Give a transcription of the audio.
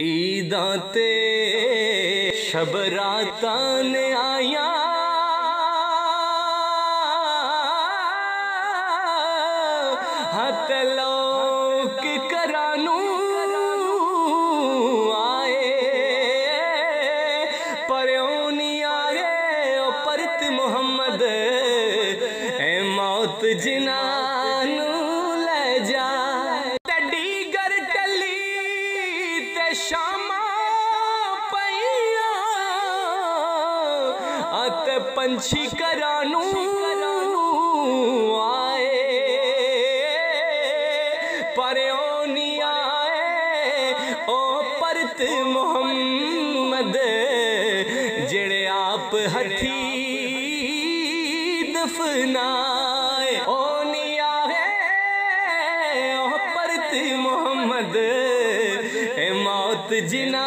ईदां ते शब रातां ने आया हत लोक करानू आए परयों नहीं आए ओ परत मुहम्मद ए मौत जिनानू ले जाए गर टली ते शामा पईया अत पंछी करानू आए परयों नहीं आए ओ परत मुहम्मद जेड़े आप हथी दफनाए ओ नहीं आए ओ परत मुहम्मद ए मौत जिना